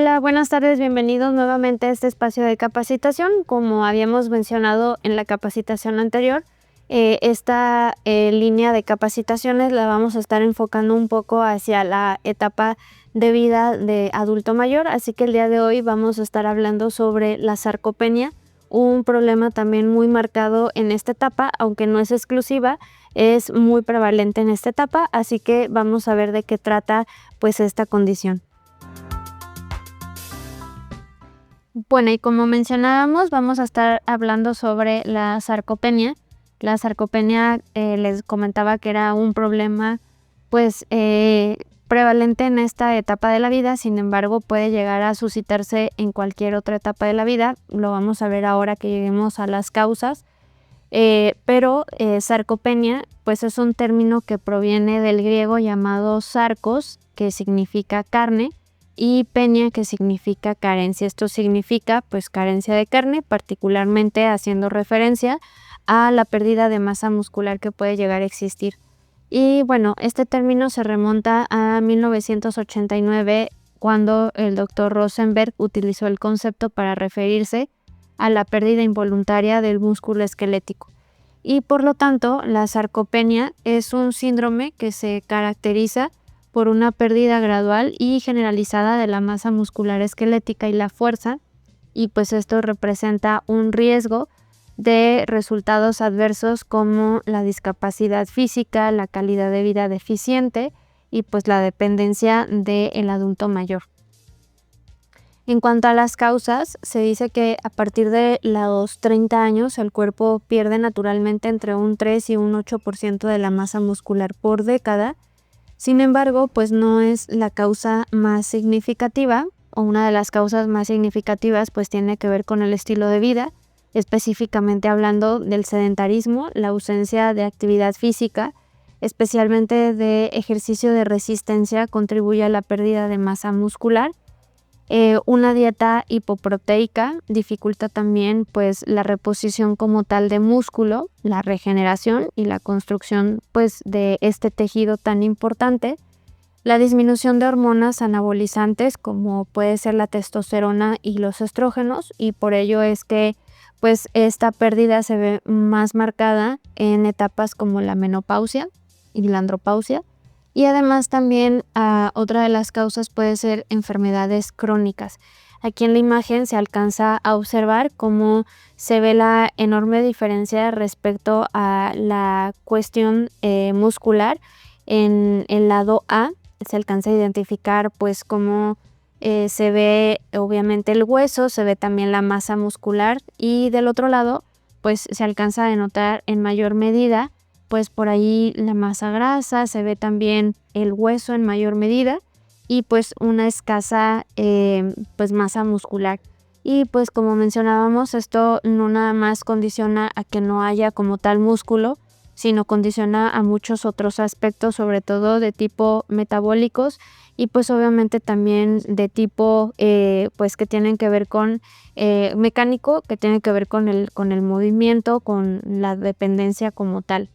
Hola, buenas tardes, bienvenidos nuevamente a este espacio de capacitación. Como habíamos mencionado en la capacitación anterior, esta línea de capacitaciones la vamos a estar enfocando un poco hacia la etapa de vida de adulto mayor, así que el día de hoy vamos a estar hablando sobre la sarcopenia, un problema también muy marcado en esta etapa, aunque no es exclusiva, es muy prevalente en esta etapa, así que vamos a ver de qué trata pues esta condición. Bueno, y como mencionábamos, vamos a estar hablando sobre la sarcopenia. La sarcopenia, les comentaba que era un problema, pues, prevalente en esta etapa de la vida, sin embargo, puede llegar a suscitarse en cualquier otra etapa de la vida. Lo vamos a ver ahora que lleguemos a las causas. Pero sarcopenia, pues es un término que proviene del griego llamado sarcos, que significa carne, y penia, que significa carencia. Esto significa pues carencia de carne, particularmente haciendo referencia a la pérdida de masa muscular que puede llegar a existir. Y bueno, este término se remonta a 1989, cuando el doctor Rosenberg utilizó el concepto para referirse a la pérdida involuntaria del músculo esquelético. Y por lo tanto, la sarcopenia es un síndrome que se caracteriza por una pérdida gradual y generalizada de la masa muscular esquelética y la fuerza, y pues esto representa un riesgo de resultados adversos como la discapacidad física, la calidad de vida deficiente y pues la dependencia del adulto mayor. En cuanto a las causas, se dice que a partir de los 30 años el cuerpo pierde naturalmente entre un 3 y un 8% de la masa muscular por década. Sin embargo, pues no es la causa más significativa, o una de las causas más significativas pues tiene que ver con el estilo de vida, específicamente hablando del sedentarismo, la ausencia de actividad física, especialmente de ejercicio de resistencia, contribuye a la pérdida de masa muscular. Una dieta hipoproteica dificulta también pues la reposición como tal de músculo, la regeneración y la construcción pues de este tejido tan importante. La disminución de hormonas anabolizantes como puede ser la testosterona y los estrógenos, y por ello es que pues esta pérdida se ve más marcada en etapas como la menopausia y la andropausia. Y además también otra de las causas puede ser enfermedades crónicas. Aquí en la imagen se alcanza a observar cómo se ve la enorme diferencia respecto a la cuestión muscular. En el lado A se alcanza a identificar pues cómo se ve obviamente el hueso, se ve también la masa muscular, y del otro lado pues se alcanza a denotar en mayor medida pues por ahí la masa grasa, se ve también el hueso en mayor medida y pues una escasa pues masa muscular. Y pues como mencionábamos, esto no nada más condiciona a que no haya como tal músculo, sino condiciona a muchos otros aspectos, sobre todo de tipo metabólicos y pues obviamente también de tipo pues que tienen que ver con mecánico, que tienen que ver con el movimiento, con la dependencia como tal.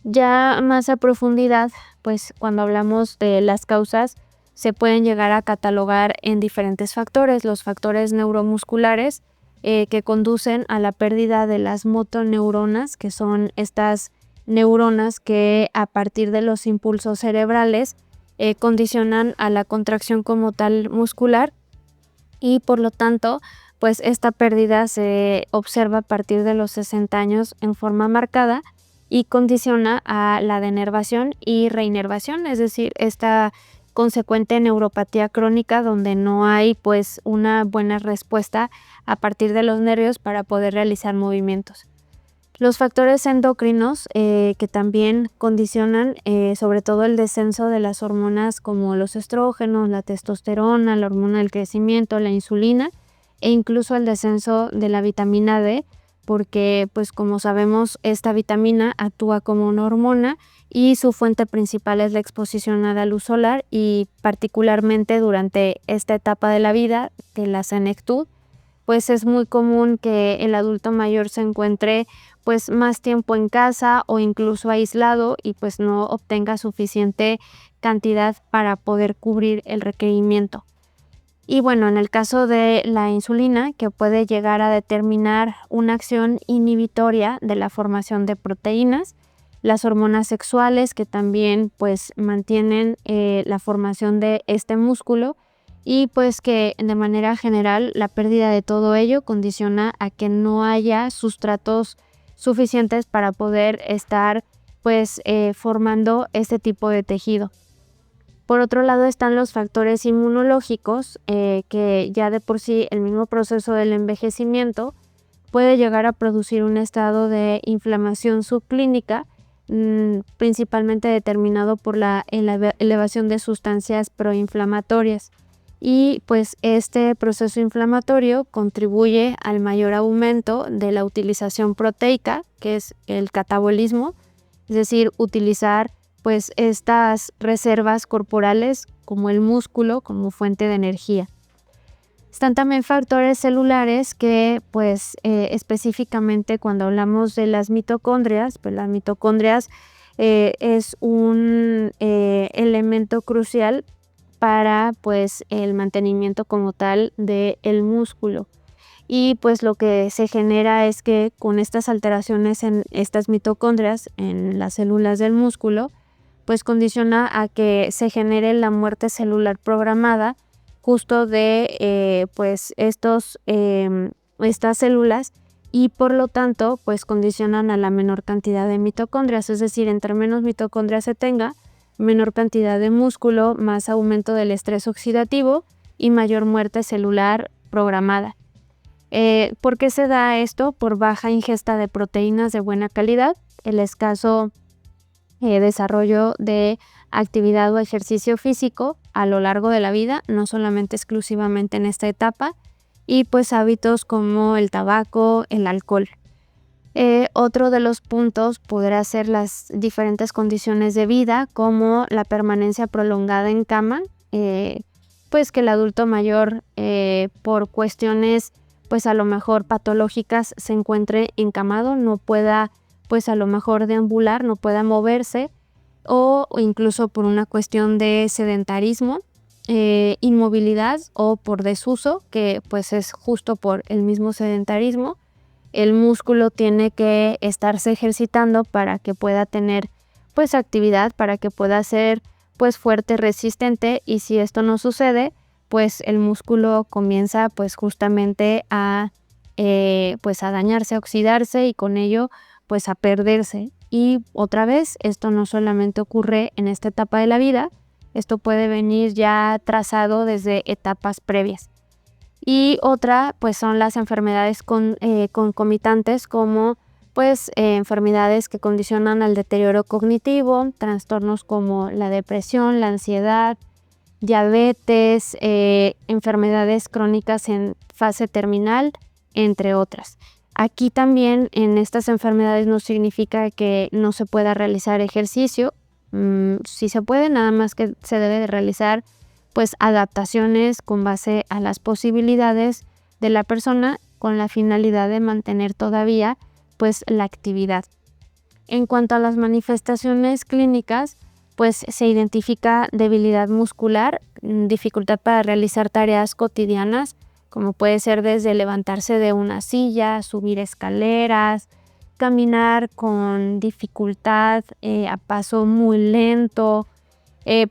Ya más a profundidad, pues cuando hablamos de las causas, se pueden llegar a catalogar en diferentes factores. Los factores neuromusculares que conducen a la pérdida de las motoneuronas, que son estas neuronas que a partir de los impulsos cerebrales condicionan a la contracción como tal muscular, y por lo tanto, pues esta pérdida se observa a partir de los 60 años en forma marcada y condiciona a la denervación y reinervación, es decir, esta consecuente neuropatía crónica donde no hay pues una buena respuesta a partir de los nervios para poder realizar movimientos. Los factores endocrinos que también condicionan sobre todo el descenso de las hormonas como los estrógenos, la testosterona, la hormona del crecimiento, la insulina, e incluso el descenso de la vitamina D, porque pues como sabemos esta vitamina actúa como una hormona y su fuente principal es la exposición a la luz solar, y particularmente durante esta etapa de la vida, de la senectud, pues es muy común que el adulto mayor se encuentre pues más tiempo en casa o incluso aislado y pues no obtenga suficiente cantidad para poder cubrir el requerimiento. Y bueno, en el caso de la insulina, que puede llegar a determinar una acción inhibitoria de la formación de proteínas, las hormonas sexuales que también pues mantienen la formación de este músculo, y pues que de manera general la pérdida de todo ello condiciona a que no haya sustratos suficientes para poder estar pues formando este tipo de tejido. Por otro lado están los factores inmunológicos, que ya de por sí el mismo proceso del envejecimiento puede llegar a producir un estado de inflamación subclínica, principalmente determinado por la elevación de sustancias proinflamatorias. Y pues este proceso inflamatorio contribuye al mayor aumento de la utilización proteica, que es el catabolismo, es decir, utilizar pues estas reservas corporales como el músculo como fuente de energía. Están también factores celulares que pues específicamente cuando hablamos de las mitocondrias, pues las mitocondrias es un elemento crucial para pues el mantenimiento como tal del músculo. Y pues lo que se genera es que con estas alteraciones en estas mitocondrias, en las células del músculo, pues condiciona a que se genere la muerte celular programada justo de pues estas células, y por lo tanto pues condicionan a la menor cantidad de mitocondrias, es decir, entre menos mitocondrias se tenga, menor cantidad de músculo, más aumento del estrés oxidativo y mayor muerte celular programada. ¿Por qué se da esto? Por baja ingesta de proteínas de buena calidad, el escaso desarrollo de actividad o ejercicio físico a lo largo de la vida, no solamente exclusivamente en esta etapa, y pues hábitos como el tabaco, el alcohol. Otro de los puntos podrá ser las diferentes condiciones de vida, como la permanencia prolongada en cama, pues que el adulto mayor por cuestiones pues a lo mejor patológicas se encuentre encamado, no pueda pues a lo mejor deambular, no pueda moverse, o incluso por una cuestión de sedentarismo, inmovilidad o por desuso, que pues es justo por el mismo sedentarismo. El músculo tiene que estarse ejercitando para que pueda tener pues actividad, para que pueda ser pues fuerte, resistente, y si esto no sucede, pues el músculo comienza pues justamente a pues a dañarse, a oxidarse, y con ello pues a perderse. Y otra vez, esto no solamente ocurre en esta etapa de la vida, esto puede venir ya trazado desde etapas previas. Y otra pues son las enfermedades concomitantes, como pues enfermedades que condicionan al deterioro cognitivo, trastornos como la depresión, la ansiedad, diabetes, enfermedades crónicas en fase terminal, entre otras. Aquí también en estas enfermedades no significa que no se pueda realizar ejercicio, sí se puede, nada más que se debe de realizar pues adaptaciones con base a las posibilidades de la persona, con la finalidad de mantener todavía pues la actividad. En cuanto a las manifestaciones clínicas, pues se identifica debilidad muscular, dificultad para realizar tareas cotidianas, como puede ser desde levantarse de una silla, subir escaleras, caminar con dificultad, a paso muy lento,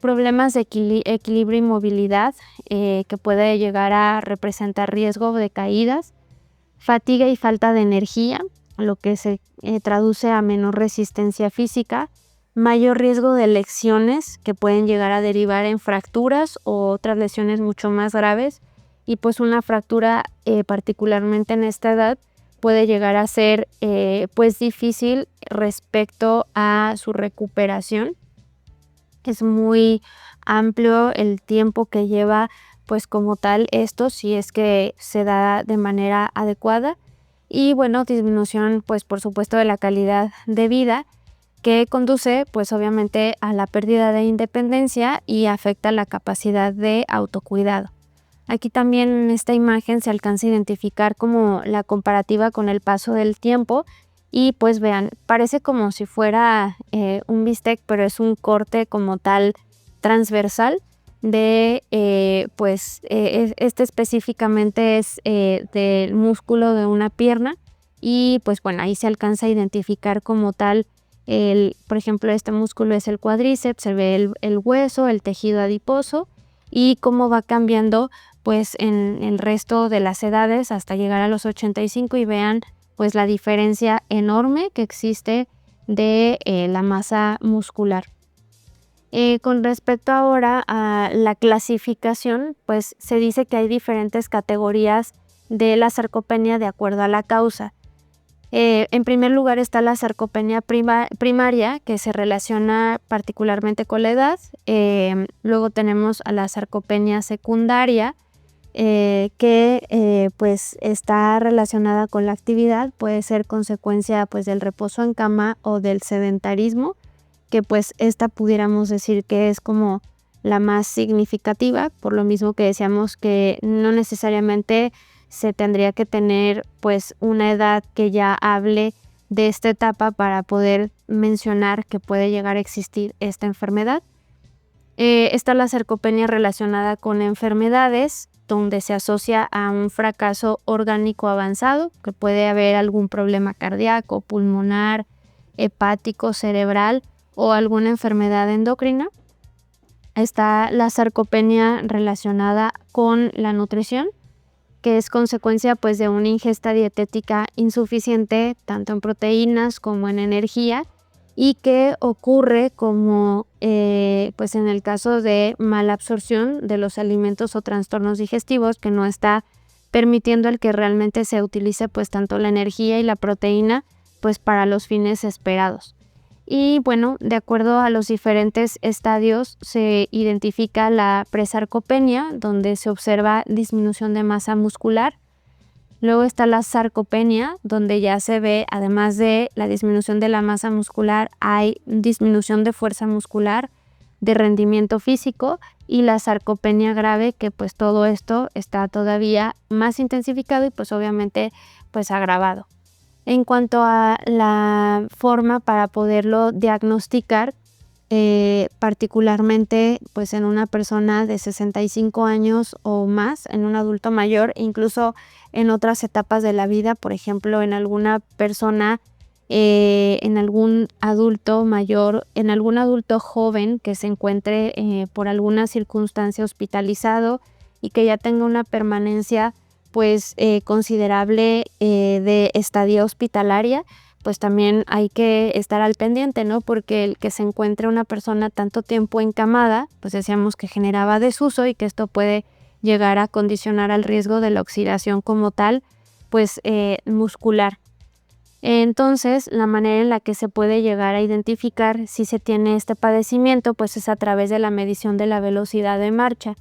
problemas de equilibrio y movilidad, que puede llegar a representar riesgo de caídas, fatiga y falta de energía, lo que se traduce a menor resistencia física, mayor riesgo de lesiones que pueden llegar a derivar en fracturas o otras lesiones mucho más graves, y pues una fractura particularmente en esta edad puede llegar a ser pues difícil respecto a su recuperación. Es muy amplio el tiempo que lleva pues como tal esto, si es que se da de manera adecuada. Y bueno, disminución pues por supuesto de la calidad de vida, que conduce pues obviamente a la pérdida de independencia y afecta la capacidad de autocuidado. Aquí también en esta imagen se alcanza a identificar como la comparativa con el paso del tiempo, y pues vean, parece como si fuera un bistec, pero es un corte como tal transversal, de, este específicamente es del músculo de una pierna y pues bueno, ahí se alcanza a identificar como tal por ejemplo, este músculo es el cuádriceps, se ve el hueso, el tejido adiposo y cómo va cambiando pues en el resto de las edades hasta llegar a los 85 y vean pues la diferencia enorme que existe de la masa muscular. Con respecto ahora a la clasificación, pues se dice que hay diferentes categorías de la sarcopenia de acuerdo a la causa. En primer lugar está la sarcopenia primaria, que se relaciona particularmente con la edad. Luego tenemos a la sarcopenia secundaria, que pues está relacionada con la actividad, puede ser consecuencia pues del reposo en cama o del sedentarismo, que pues esta pudiéramos decir que es como la más significativa, por lo mismo que decíamos que no necesariamente se tendría que tener pues una edad que ya hable de esta etapa para poder mencionar que puede llegar a existir esta enfermedad. Está la sarcopenia relacionada con enfermedades, donde se asocia a un fracaso orgánico avanzado, que puede haber algún problema cardíaco, pulmonar, hepático, cerebral o alguna enfermedad endocrina. Está la sarcopenia relacionada con la nutrición, que es consecuencia pues de una ingesta dietética insuficiente tanto en proteínas como en energía y que ocurre como pues en el caso de mala absorción de los alimentos o trastornos digestivos, que no está permitiendo el que realmente se utilice pues tanto la energía y la proteína pues para los fines esperados. Y bueno, de acuerdo a los diferentes estadios se identifica la presarcopenia, donde se observa disminución de masa muscular. Luego está la sarcopenia, donde ya se ve, además de la disminución de la masa muscular, hay disminución de fuerza muscular, de rendimiento físico, y la sarcopenia grave, que pues todo esto está todavía más intensificado y pues obviamente pues agravado. En cuanto a la forma para poderlo diagnosticar, particularmente pues en una persona de 65 años o más, en un adulto mayor, incluso en otras etapas de la vida, por ejemplo, en alguna persona, en algún adulto mayor, en algún adulto joven que se encuentre por alguna circunstancia hospitalizado y que ya tenga una permanencia pues considerable de estadía hospitalaria, pues también hay que estar al pendiente, ¿no? Porque el que se encuentre una persona tanto tiempo encamada, pues decíamos que generaba desuso y que esto puede llegar a condicionar al riesgo de la oxidación como tal, pues muscular. Entonces, la manera en la que se puede llegar a identificar si se tiene este padecimiento, pues es a través de la medición de la velocidad de marcha.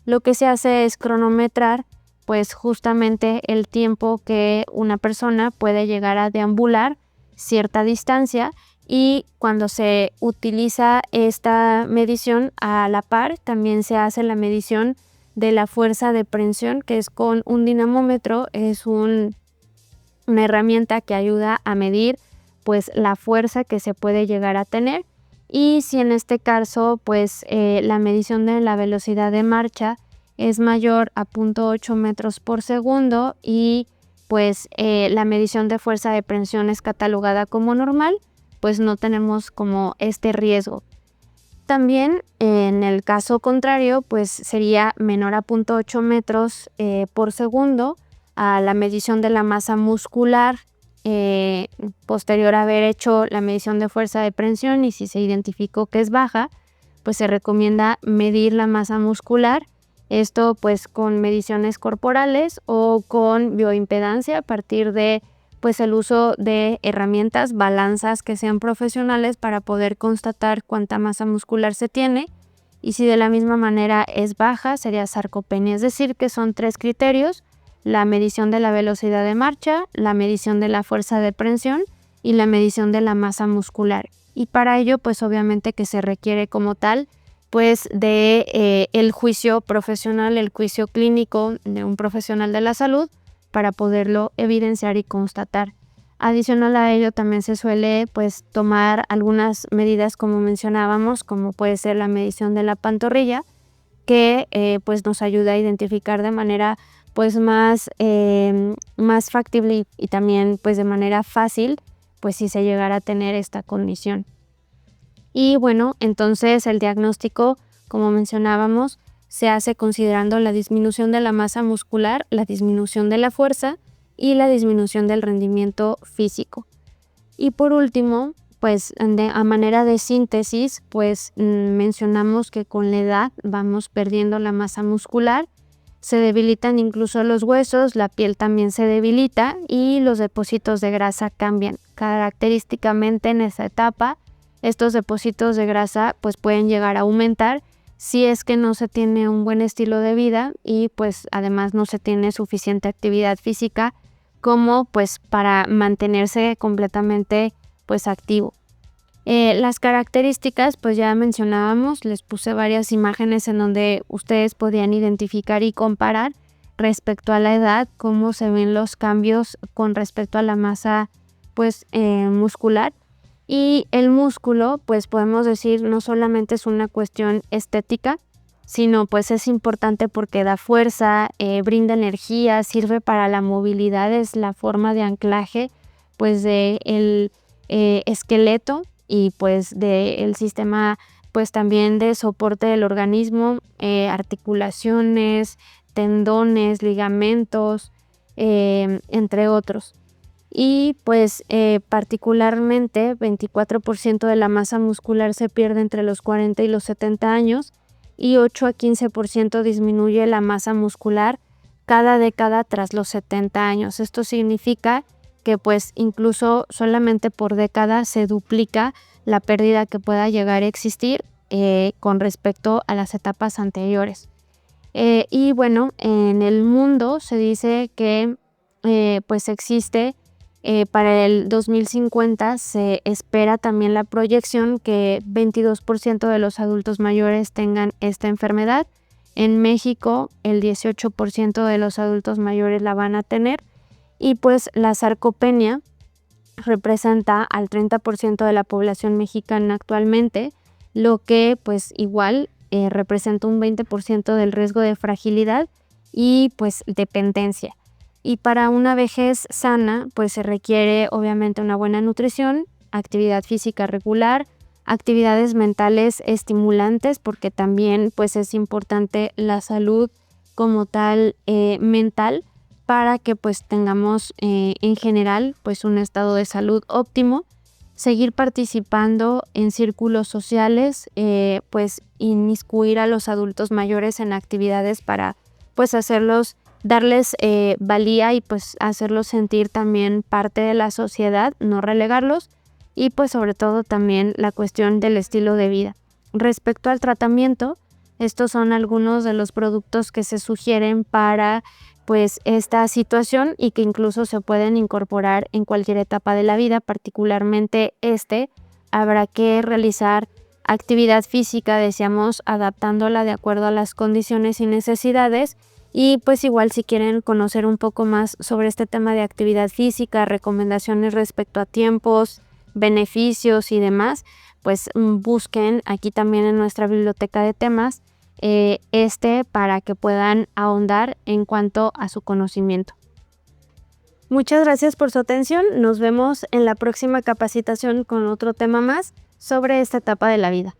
Lo que se hace es cronometrar pues justamente el tiempo que una persona puede llegar a deambular cierta distancia, y cuando se utiliza esta medición a la par también se hace la medición de la fuerza de prensión, que es con un dinamómetro. Es una herramienta que ayuda a medir pues la fuerza que se puede llegar a tener, y si en este caso pues la medición de la velocidad de marcha es mayor a 0.8 metros por segundo y pues la medición de fuerza de prensión es catalogada como normal, pues no tenemos como este riesgo. También en el caso contrario pues sería menor a 0.8 metros por segundo a la medición de la masa muscular posterior a haber hecho la medición de fuerza de prensión, y si se identificó que es baja, pues se recomienda medir la masa muscular. Esto pues con mediciones corporales o con bioimpedancia a partir de pues el uso de herramientas, balanzas que sean profesionales para poder constatar cuánta masa muscular se tiene, y si de la misma manera es baja sería sarcopenia. Es decir, que son 3 criterios: la medición de la velocidad de marcha, la medición de la fuerza de prensión y la medición de la masa muscular. Y para ello pues obviamente que se requiere como tal pues de el juicio profesional, el juicio clínico de un profesional de la salud para poderlo evidenciar y constatar. Adicional a ello también se suele pues tomar algunas medidas como mencionábamos, como puede ser la medición de la pantorrilla, que pues nos ayuda a identificar de manera pues más factible y también pues de manera fácil pues si se llegara a tener esta condición. Y bueno, entonces el diagnóstico, como mencionábamos, se hace considerando la disminución de la masa muscular, la disminución de la fuerza y la disminución del rendimiento físico. Y por último, pues a manera de síntesis, pues mencionamos que con la edad vamos perdiendo la masa muscular, se debilitan incluso los huesos, la piel también se debilita y los depósitos de grasa cambian. Característicamente en esta etapa, estos depósitos de grasa pues pueden llegar a aumentar si es que no se tiene un buen estilo de vida y pues además no se tiene suficiente actividad física como pues para mantenerse completamente pues activo. Las características pues ya mencionábamos, les puse varias imágenes en donde ustedes podían identificar y comparar respecto a la edad cómo se ven los cambios con respecto a la masa pues muscular. Y el músculo pues podemos decir no solamente es una cuestión estética, sino pues es importante porque da fuerza, brinda energía, sirve para la movilidad, es la forma de anclaje pues del esqueleto y pues del sistema pues también de soporte del organismo, articulaciones, tendones, ligamentos, entre otros. Y pues particularmente 24% de la masa muscular se pierde entre los 40 y los 70 años y 8 a 15% disminuye la masa muscular cada década tras los 70 años. Esto significa que pues incluso solamente por década se duplica la pérdida que pueda llegar a existir con respecto a las etapas anteriores. Y bueno, en el mundo se dice que pues existe para el 2050 se espera también la proyección que 22% de los adultos mayores tengan esta enfermedad. En México el 18% de los adultos mayores la van a tener y pues la sarcopenia representa al 30% de la población mexicana actualmente, lo que pues igual representa un 20% del riesgo de fragilidad y pues dependencia. Y para una vejez sana, pues se requiere obviamente una buena nutrición, actividad física regular, actividades mentales estimulantes, porque también pues es importante la salud como tal mental para que pues tengamos en general pues un estado de salud óptimo. Seguir participando en círculos sociales, pues inmiscuir a los adultos mayores en actividades para pues darles valía y pues hacerlos sentir también parte de la sociedad, no relegarlos y pues sobre todo también la cuestión del estilo de vida. Respecto al tratamiento, estos son algunos de los productos que se sugieren para pues esta situación y que incluso se pueden incorporar en cualquier etapa de la vida, particularmente habrá que realizar actividad física, decíamos, adaptándola de acuerdo a las condiciones y necesidades. Y pues igual si quieren conocer un poco más sobre este tema de actividad física, recomendaciones respecto a tiempos, beneficios y demás, pues busquen aquí también en nuestra biblioteca de temas para que puedan ahondar en cuanto a su conocimiento. Muchas gracias por su atención. Nos vemos en la próxima capacitación con otro tema más sobre esta etapa de la vida.